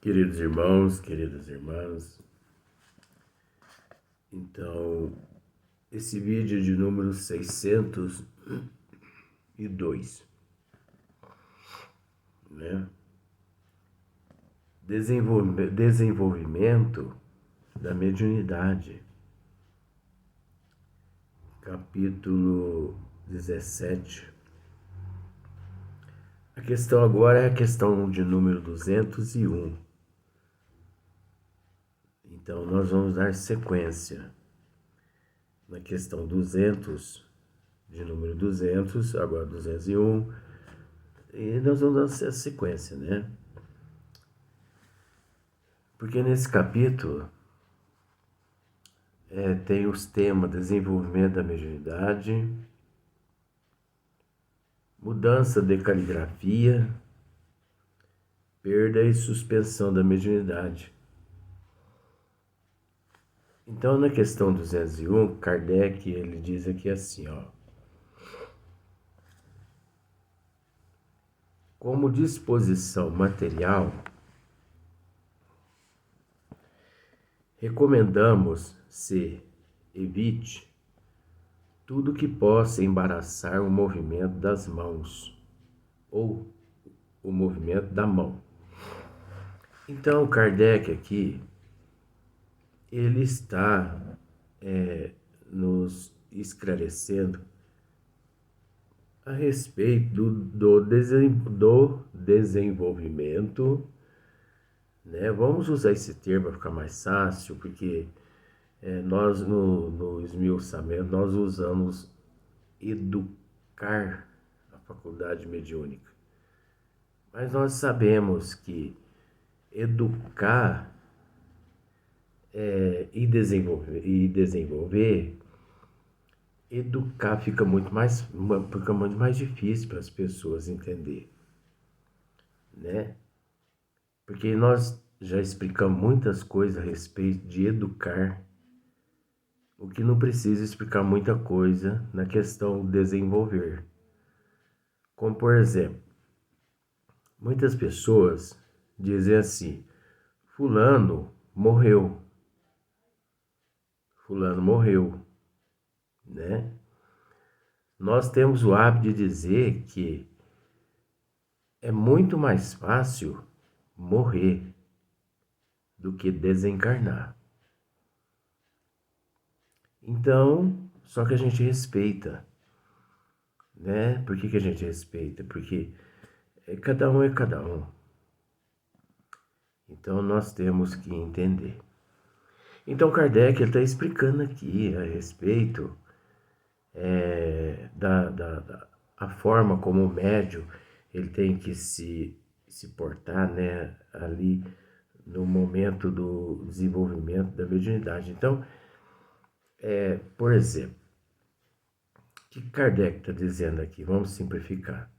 Queridos irmãos, queridas irmãs, então, esse vídeo de número 602, né? Desenvolvimento da mediunidade, capítulo 17. A questão agora é a questão de número 201. Então, nós vamos dar sequência na questão 200, de número 200, agora 201, e nós vamos dar a sequência, né? Porque nesse capítulo tem os temas desenvolvimento da mediunidade, mudança de caligrafia, perda e suspensão da mediunidade. Então, na questão 201, Kardec ele diz aqui assim, ó: como disposição material, recomendamos se evite tudo que possa embaraçar o movimento das mãos ou o movimento da mão. Então, Kardec aqui, ele está nos esclarecendo a respeito do desenvolvimento, né? Vamos usar esse termo para ficar mais fácil, porque nós no esmiuçamento nós usamos educar a faculdade mediúnica. Mas nós sabemos que educar e desenvolver, educar fica muito mais difícil para as pessoas entender, né? Porque nós já explicamos muitas coisas a respeito de educar, o que não precisa explicar muita coisa na questão desenvolver. Como, por exemplo, muitas pessoas dizem assim: fulano morreu, né? Nós temos o hábito de dizer que é muito mais fácil morrer do que desencarnar. Então, só que a gente respeita, né? Por que a gente respeita? Porque cada um é cada um. Então, nós temos que entender. Então, Kardec está explicando aqui a respeito a forma como o médium ele tem que se portar, né, ali no momento do desenvolvimento da mediunidade. Então, por exemplo, o que Kardec está dizendo aqui? Vamos simplificar.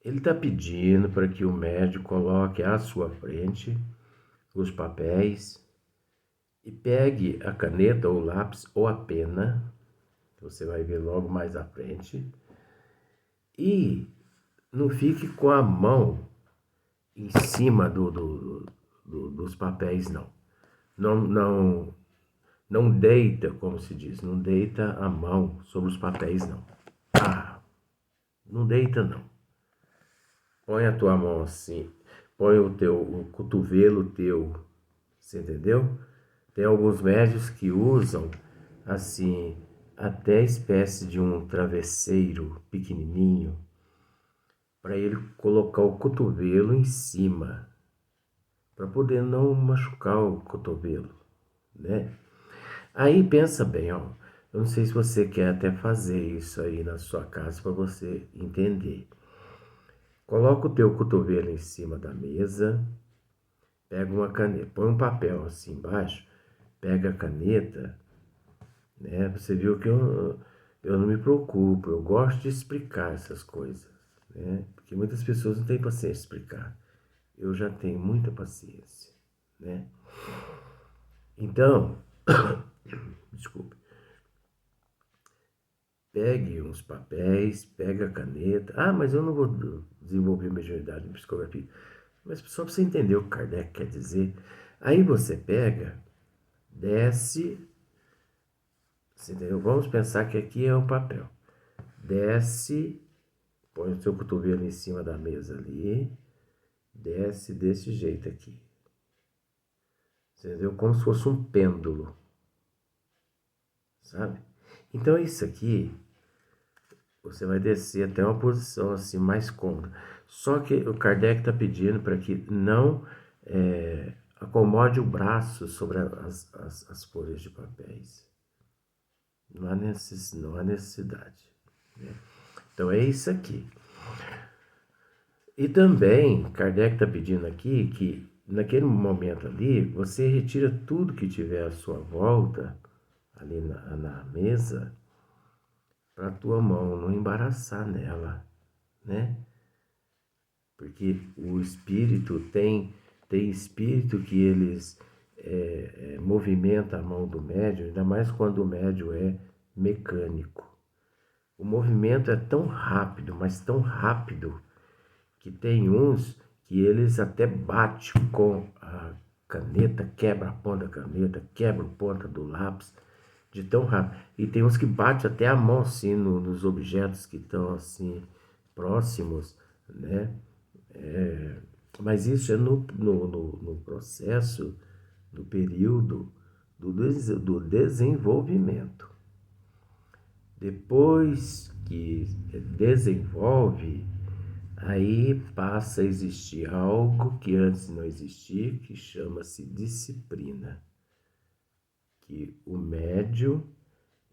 Ele está pedindo para que o médium coloque à sua frente os papéis e pegue a caneta ou o lápis ou a pena, você vai ver logo mais à frente, e não fique com a mão em cima dos papéis, não. Não deita, como se diz, não deita a mão sobre os papéis, não. Não deita, não. Põe a tua mão assim, põe o cotovelo teu, você entendeu? Tem alguns médios que usam, assim, até espécie de um travesseiro pequenininho, para ele colocar o cotovelo em cima, para poder não machucar o cotovelo, né? Aí pensa bem, ó, eu não sei se você quer até fazer isso aí na sua casa para você entender. Coloca o teu cotovelo em cima da mesa, pega uma caneta, põe um papel assim embaixo, pega a caneta, né? Você viu que eu não me preocupo, eu gosto de explicar essas coisas, né? Porque muitas pessoas não têm paciência de explicar. Eu já tenho muita paciência, né? Então, desculpe, pegue uns papéis, pega a caneta. Mas eu não vou desenvolver mediunidade em psicografia. Mas só para você entender o que Kardec quer dizer, aí você pega, desce, você entendeu? Vamos pensar que aqui é um papel. Desce, põe o seu cotovelo em cima da mesa ali, desce desse jeito aqui. Você entendeu? Como se fosse um pêndulo, sabe? Então isso aqui, você vai descer até uma posição assim mais cômoda. Só que o Kardec está pedindo para que não acomode o braço sobre as folhas de papéis. Não há necessidade. Né? Então é isso aqui. E também, Kardec está pedindo aqui que naquele momento ali, você retira tudo que tiver à sua volta, ali na mesa, para a tua mão não embaraçar nela, né? Porque o espírito tem espírito que eles movimenta a mão do médium, ainda mais quando o médium é mecânico. O movimento é tão rápido, mas tão rápido, que tem uns que eles até batem com a caneta, quebra a ponta da caneta, quebra a ponta do lápis, de tão rápido. E tem uns que batem até a mão assim nos objetos que estão assim próximos, né? Mas isso é no processo, no período do desenvolvimento. Depois que desenvolve, aí passa a existir algo que antes não existia, que chama-se disciplina. Que o médium,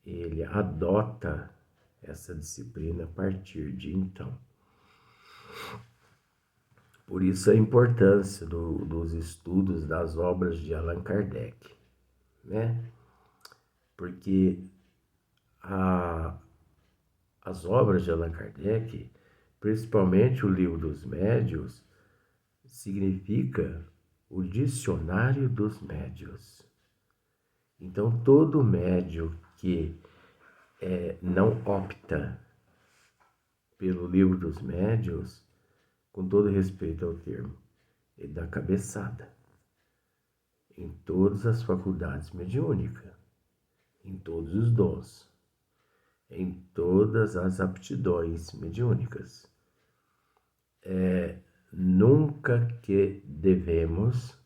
ele adota essa disciplina a partir de então. Por isso a importância dos estudos das obras de Allan Kardec, né? Porque as obras de Allan Kardec, principalmente o Livro dos Médiuns, significa o Dicionário dos Médiuns. Então, todo médium que não opta pelo Livro dos Médiuns, com todo respeito ao termo, ele dá cabeçada em todas as faculdades mediúnicas, em todos os dons, em todas as aptidões mediúnicas. Nunca que devemos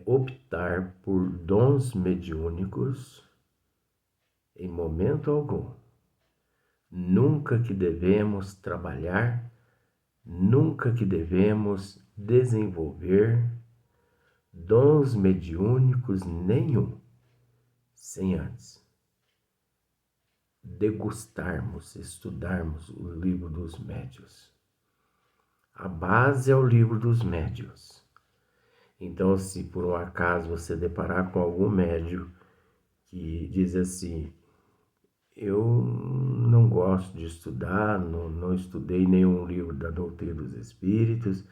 optar por dons mediúnicos em momento algum. Nunca que devemos trabalhar, nunca que devemos desenvolver dons mediúnicos nenhum, sem antes degustarmos, estudarmos o Livro dos Médiuns. A base é o Livro dos Médiuns. Então, se por um acaso você deparar com algum médium que diz assim: eu não gosto de estudar, não estudei nenhum livro da doutrina dos espíritos,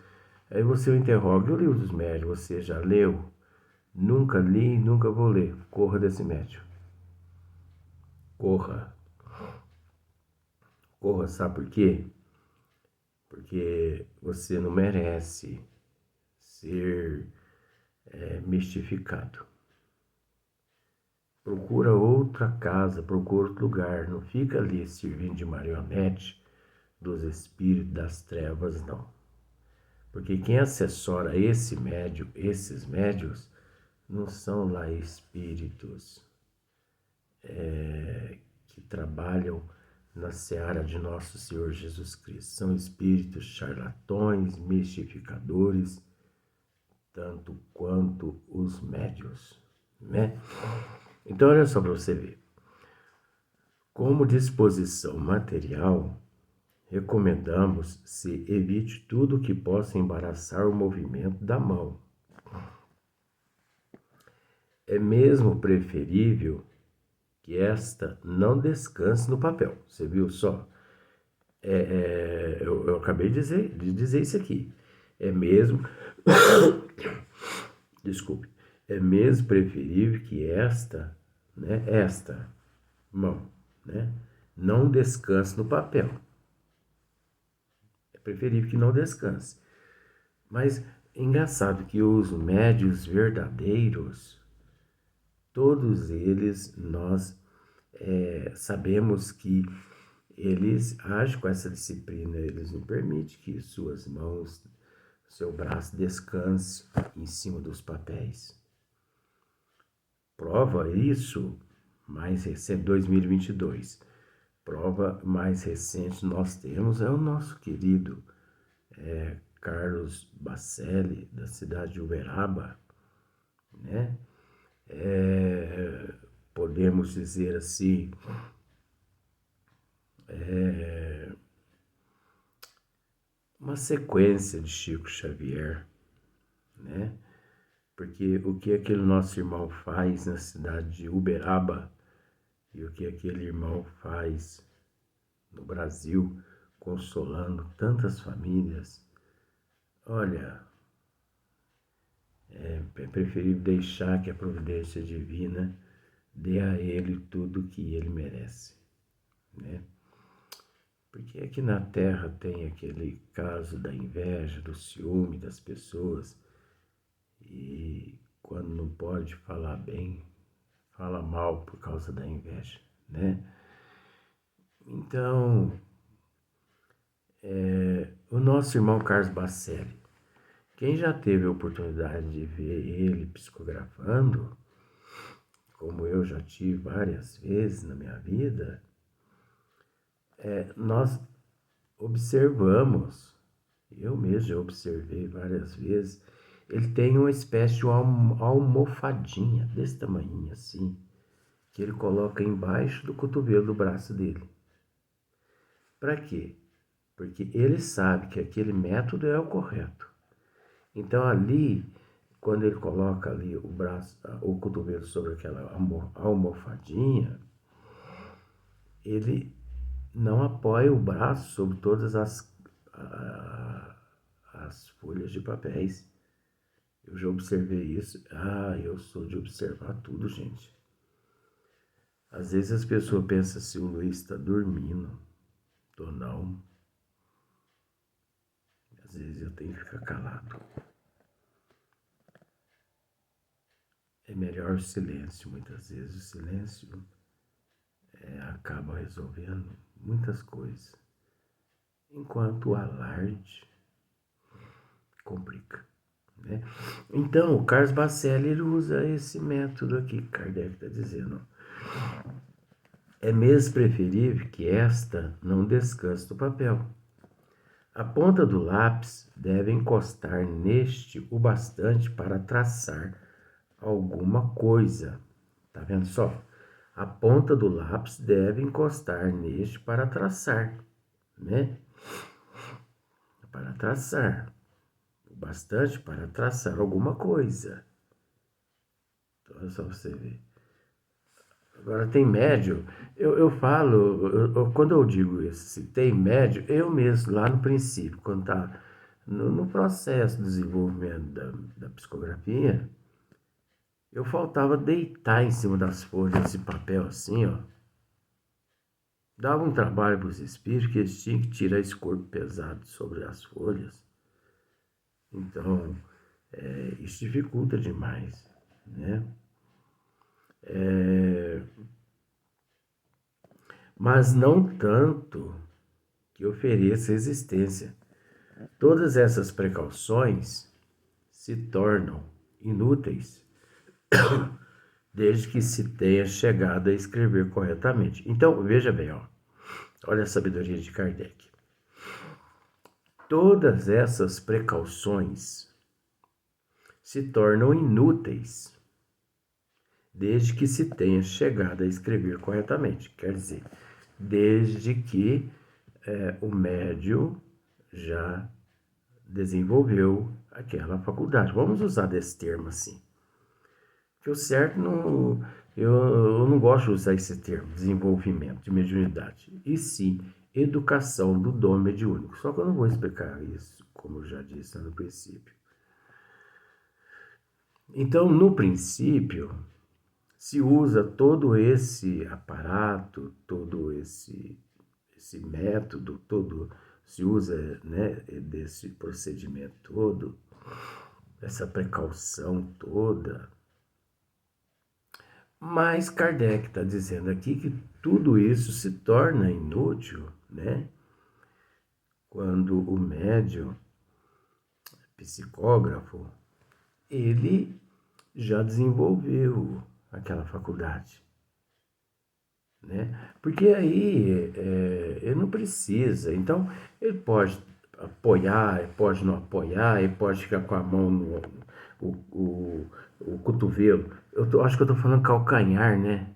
aí você o interroga: e o Livro dos Médiuns, você já leu? Nunca li, nunca vou ler. Corra desse médium. Corra. Corra, sabe por quê? Porque você não merece ser mistificado. Procura outra casa, procura outro lugar. Não fica ali servindo de marionete dos espíritos das trevas, não. Porque quem assessora esse médium, esses médios, não são lá espíritos que trabalham na seara de nosso Senhor Jesus Cristo. São espíritos charlatões, mistificadores, tanto quanto os médios, né? Então, olha só para você ver. Como disposição material, recomendamos se evite tudo que possa embaraçar o movimento da mão. É mesmo preferível que esta não descanse no papel. Você viu só? Eu acabei de dizer isso aqui. É mesmo... Desculpe. É mesmo preferível que esta mão, né, não descanse no papel. É preferível que não descanse. Mas é engraçado que os médios verdadeiros, todos eles, nós sabemos que eles agem com essa disciplina, eles não permitem que suas mãos, seu braço descanse em cima dos papéis. Prova isso mais recente, 2022. Prova mais recente nós temos é o nosso querido Carlos Bacelli, da cidade de Uberaba, né? Podemos dizer assim, uma sequência de Chico Xavier, né? Porque o que aquele nosso irmão faz na cidade de Uberaba e o que aquele irmão faz no Brasil, consolando tantas famílias, olha, é preferível deixar que a providência divina dê a ele tudo o que ele merece, né? Porque aqui na Terra tem aquele caso da inveja, do ciúme das pessoas, e quando não pode falar bem, fala mal por causa da inveja, né? Então, o nosso irmão Carlos Bacelli, quem já teve a oportunidade de ver ele psicografando, como eu já tive várias vezes na minha vida, nós observamos, eu mesmo já observei várias vezes, ele tem uma espécie de almofadinha desse tamanho assim, que ele coloca embaixo do cotovelo do braço dele. Para quê? Porque ele sabe que aquele método é o correto. Então ali, quando ele coloca ali o braço, o cotovelo sobre aquela almofadinha, ele não apoia o braço sobre todas as folhas de papéis. Eu já observei isso. Eu sou de observar tudo, gente. Às vezes as pessoas pensam se o Luiz está dormindo. Tô não. Às vezes eu tenho que ficar calado. É melhor o silêncio. Muitas vezes o silêncio acaba resolvendo muitas coisas. Enquanto o alarde complica, né? Então, o Carlos Bacelli ele usa esse método aqui que Kardec está dizendo. É mesmo preferível que esta não descanse do papel. A ponta do lápis deve encostar neste o bastante para traçar alguma coisa. Tá vendo só? A ponta do lápis deve encostar neste para traçar, né? Para traçar. O bastante para traçar alguma coisa. Então é só você ver. Agora tem médio, eu falo, quando eu digo isso, se tem médio, eu mesmo, lá no princípio, quando está no processo de desenvolvimento da psicografia, eu faltava deitar em cima das folhas de papel assim, ó. Dava um trabalho para os espíritos que eles tinham que tirar esse corpo pesado sobre as folhas. Então, isso dificulta demais, né? Mas não tanto que ofereça existência. Todas essas precauções se tornam inúteis desde que se tenha chegado a escrever corretamente. Então, veja bem, ó, olha a sabedoria de Kardec. Todas essas precauções se tornam inúteis desde que se tenha chegado a escrever corretamente. Quer dizer, desde que o médium já desenvolveu aquela faculdade. Vamos usar desse termo assim. Que o certo não. Eu não gosto de usar esse termo, desenvolvimento de mediunidade. E sim, educação do dom mediúnico. Só que eu não vou explicar isso, como eu já disse no princípio. Então, no princípio, se usa todo esse aparato, todo esse método, todo se usa, né, desse procedimento todo, essa precaução toda. Mas Kardec está dizendo aqui que tudo isso se torna inútil, né? Quando o médium, psicógrafo, ele já desenvolveu aquela faculdade, né? Porque aí ele não precisa. Então, ele pode apoiar, ele pode não apoiar, ele pode ficar com a mão no o cotovelo. Acho que eu estou falando calcanhar, né?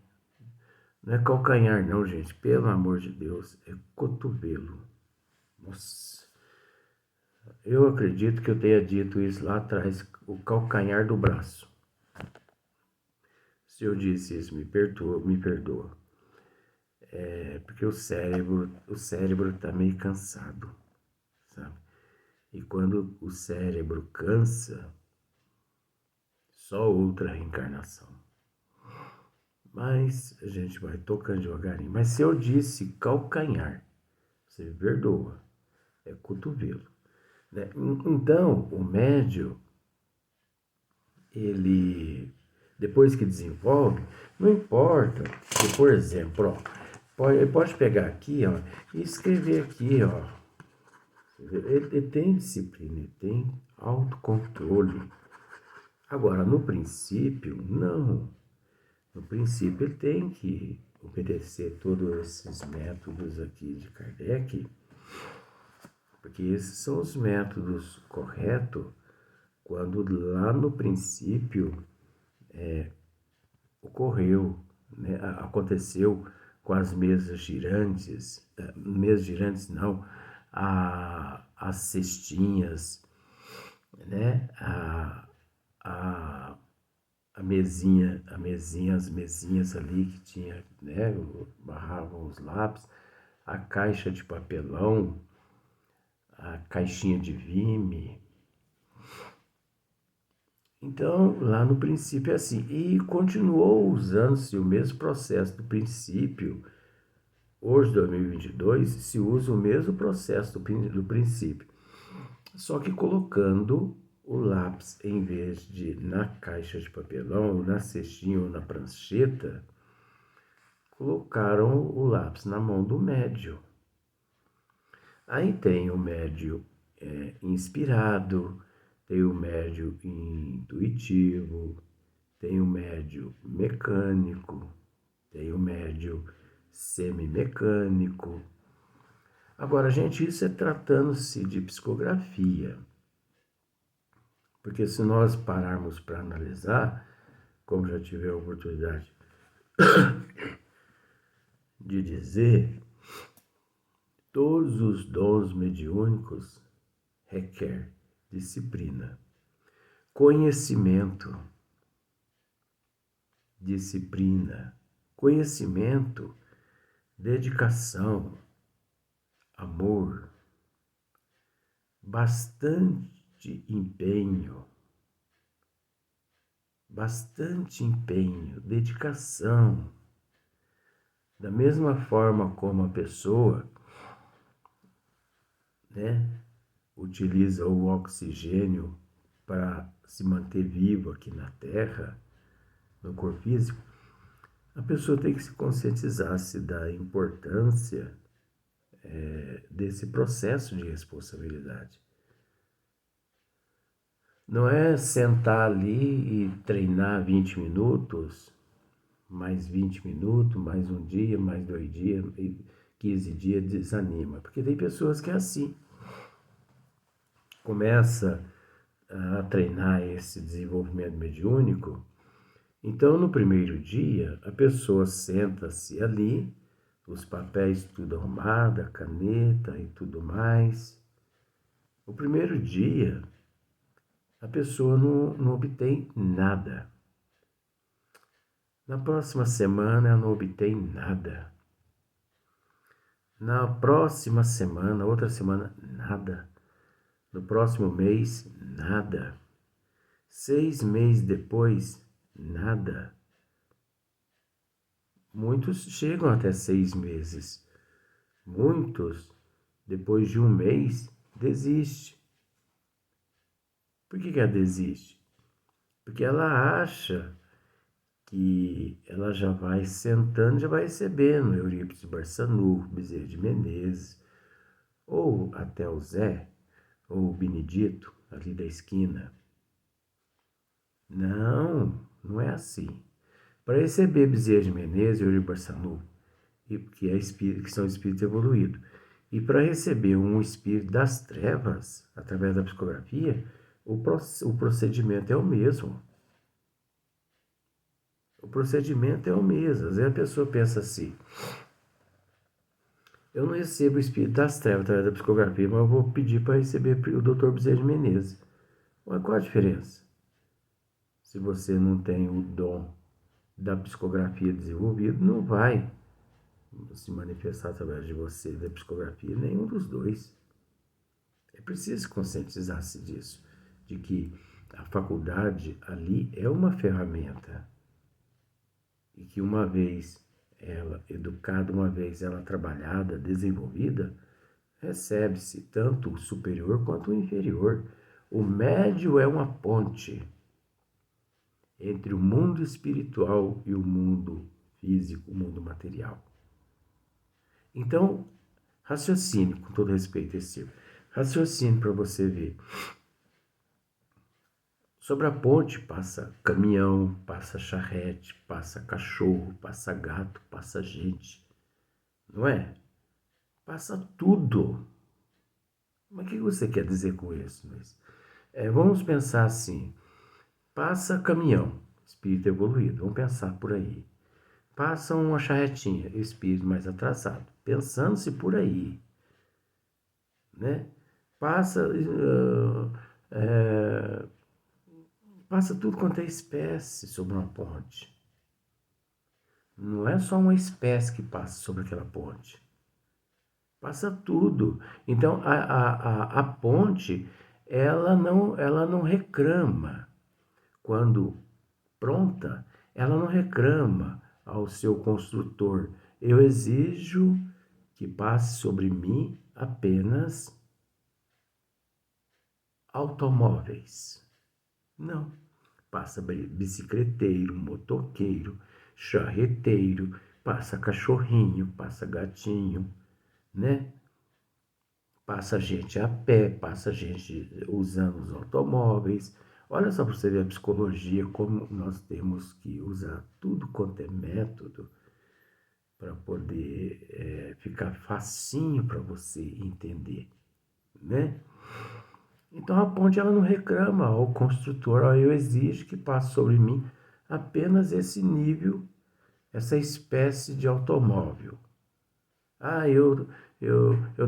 Não é calcanhar não, gente. Pelo amor de Deus. É cotovelo. Nossa. Eu acredito que eu tenha dito isso lá atrás. O calcanhar do braço. Se eu disse isso, me perdoa. É porque o cérebro está meio cansado, sabe? E quando o cérebro cansa, só outra reencarnação. Mas a gente vai tocando devagarinho. Mas se eu disse calcanhar, você me perdoa. É cotovelo, né? Então, o médium, ele, depois que desenvolve, não importa. Que, por exemplo, ó, ele pode pegar aqui, ó, e escrever aqui, ó. Ele tem disciplina, ele tem autocontrole. Agora, no princípio, não. No princípio, ele tem que obedecer todos esses métodos aqui de Kardec, porque esses são os métodos corretos quando lá no princípio ocorreu, né, aconteceu com as mesas girantes não, as cestinhas, né, a, a mesinha, as mesinhas ali que tinha, né, barravam os lápis, a caixa de papelão, a caixinha de vime. Então, lá no princípio é assim. E continuou usando-se o mesmo processo do princípio. Hoje, 2022, se usa o mesmo processo do princípio. Só que colocando o lápis, em vez de na caixa de papelão, na cestinha ou na prancheta, colocaram o lápis na mão do médium. Aí tem o médium inspirado, tem o médium intuitivo, tem o médium mecânico, tem o médium semimecânico. Agora, gente, isso é tratando-se de psicografia. Porque se nós pararmos para analisar, como já tive a oportunidade de dizer, todos os dons mediúnicos requer disciplina, conhecimento, dedicação, amor, bastante empenho, dedicação. Da mesma forma como a pessoa, né, utiliza o oxigênio para se manter vivo aqui na Terra, no corpo físico, a pessoa tem que se conscientizar-se da importância desse processo de responsabilidade. Não é sentar ali e treinar 20 minutos, mais 20 minutos, mais um dia, mais 2 dias, 15 dias, desanima. Porque tem pessoas que é assim. Começa a treinar esse desenvolvimento mediúnico. Então, no primeiro dia, a pessoa senta-se ali, os papéis tudo arrumado, a caneta e tudo mais. O primeiro dia, a pessoa não obtém nada. Na próxima semana, ela não obtém nada. Na próxima semana, outra semana, nada. No próximo mês, nada. 6 meses depois, nada. Muitos chegam até 6 meses. Muitos depois de um mês, desiste. Por que ela desiste? Porque ela acha que ela já vai sentando, já vai recebendo Eurípides Barçanufo, Bezerra de Menezes, ou até o Zé, ou o Benedito, ali da esquina. Não, não é assim. Para receber Bezerra de Menezes e Eurípides Barçanufo, que são espíritos evoluídos, e para receber um espírito das trevas, através da psicografia, o procedimento é o mesmo. O procedimento é o mesmo. Às vezes a pessoa pensa assim: eu não recebo o espírito das trevas através da psicografia, mas eu vou pedir para receber o Dr. Bezerra de Menezes. Mas qual a diferença? Se você não tem o dom da psicografia desenvolvido, não vai se manifestar através de você, da psicografia, nenhum dos dois. É preciso conscientizar-se disso, de que a faculdade ali é uma ferramenta e que uma vez ela educada, uma vez ela trabalhada, desenvolvida, recebe-se tanto o superior quanto o inferior. O médio é uma ponte entre o mundo espiritual e o mundo físico, o mundo material. Então, raciocine, com todo respeito a esse raciocine para você ver. Sobre a ponte passa caminhão, passa charrete, passa cachorro, passa gato, passa gente. Não é? Passa tudo. Mas o que você quer dizer com isso? Vamos pensar assim. Passa caminhão, espírito evoluído. Vamos pensar por aí. Passa uma charretinha, espírito mais atrasado. Pensando-se por aí. Né? Passa... passa tudo quanto é espécie sobre uma ponte. Não é só uma espécie que passa sobre aquela ponte. Passa tudo. Então, a ponte, ela não reclama. Quando pronta, ela não reclama ao seu construtor: eu exijo que passe sobre mim apenas automóveis. Não. Passa bicicleteiro, motoqueiro, charreteiro, passa cachorrinho, passa gatinho, né? Passa gente a pé, passa gente usando os automóveis. Olha só para você ver a psicologia, como nós temos que usar tudo quanto é método para poder ficar facinho para você entender, né? Então a ponte ela não reclama ao construtor: ó, eu exijo que passe sobre mim apenas esse nível, essa espécie de automóvel. Ah, eu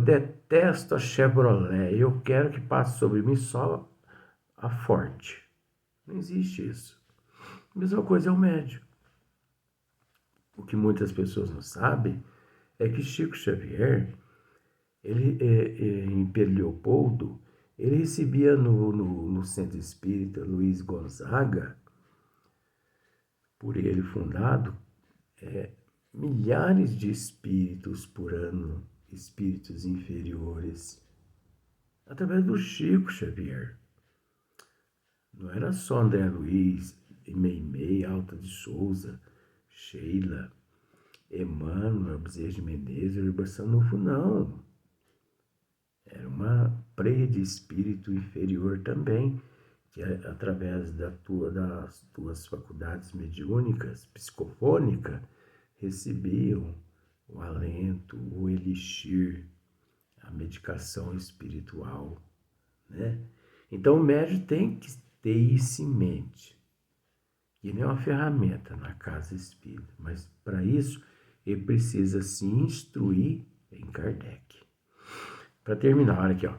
detesto a Chevrolet, eu quero que passe sobre mim só a Ford. Não existe isso. A mesma coisa é o médium. O que muitas pessoas não sabem é que Chico Xavier, ele, em Pedro Leopoldo, ele recebia no Centro Espírita Luiz Gonzaga, por ele fundado, milhares de espíritos por ano, espíritos inferiores, através do Chico Xavier. Não era só André Luiz, Meimei, Alta de Souza, Sheila, Emmanuel, Bezerra de Menezes, Eurípides Barçanufo, não. Era uma preia de espírito inferior também, que através das tuas faculdades mediúnicas, psicofônica, recebiam o alento, o elixir, a medicação espiritual, né? Então o médium tem que ter isso em mente. E não é uma ferramenta na casa espírita, mas para isso ele precisa se instruir em Kardec. Para terminar, olha aqui, ó.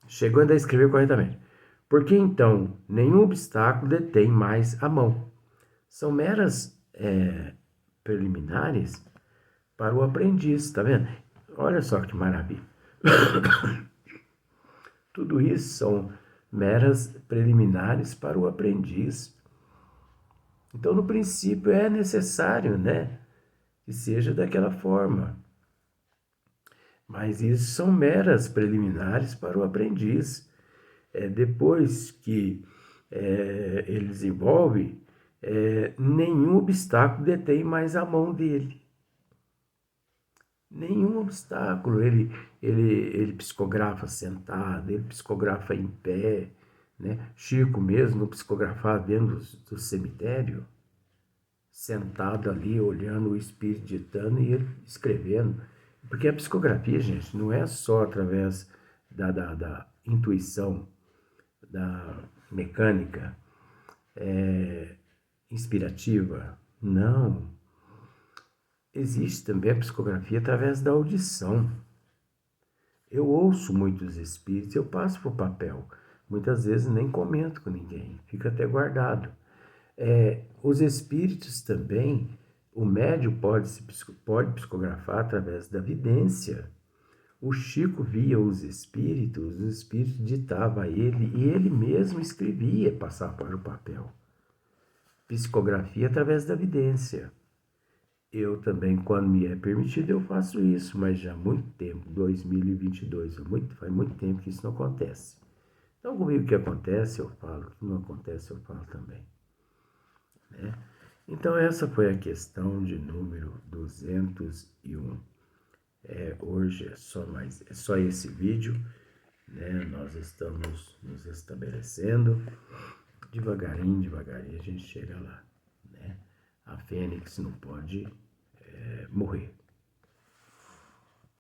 Chegando a escrever corretamente. Porque então nenhum obstáculo detém mais a mão. São meras preliminares para o aprendiz, tá vendo? Olha só que maravilha. Tudo isso são meras preliminares para o aprendiz. Então, no princípio, é necessário, né, que seja daquela forma. Mas isso são meras preliminares para o aprendiz. Depois que ele desenvolve, nenhum obstáculo detém mais a mão dele. Nenhum obstáculo. Ele psicografa sentado, ele psicografa em pé. Né? Chico mesmo psicografava dentro do cemitério, sentado ali, olhando o espírito ditando e ele escrevendo. Porque a psicografia, gente, não é só através da intuição, da mecânica inspirativa. Não. Existe também a psicografia através da audição. Eu ouço muitos espíritos, eu passo para o papel. Muitas vezes nem comento com ninguém, fica até guardado. Os espíritos também, o médium pode psicografar através da vidência. O Chico via os espíritos ditavam a ele e ele mesmo escrevia, passar para o papel. Psicografia através da vidência. Eu também, quando me é permitido, eu faço isso, mas já há muito tempo, 2022, faz muito tempo que isso não acontece. Então, comigo que acontece, eu falo, que não acontece, eu falo também. Né? Então, essa foi a questão de número 201. Hoje é só esse vídeo, né? Nós estamos nos estabelecendo, devagarinho, devagarinho a gente chega lá. Né? A Fênix não pode morrer.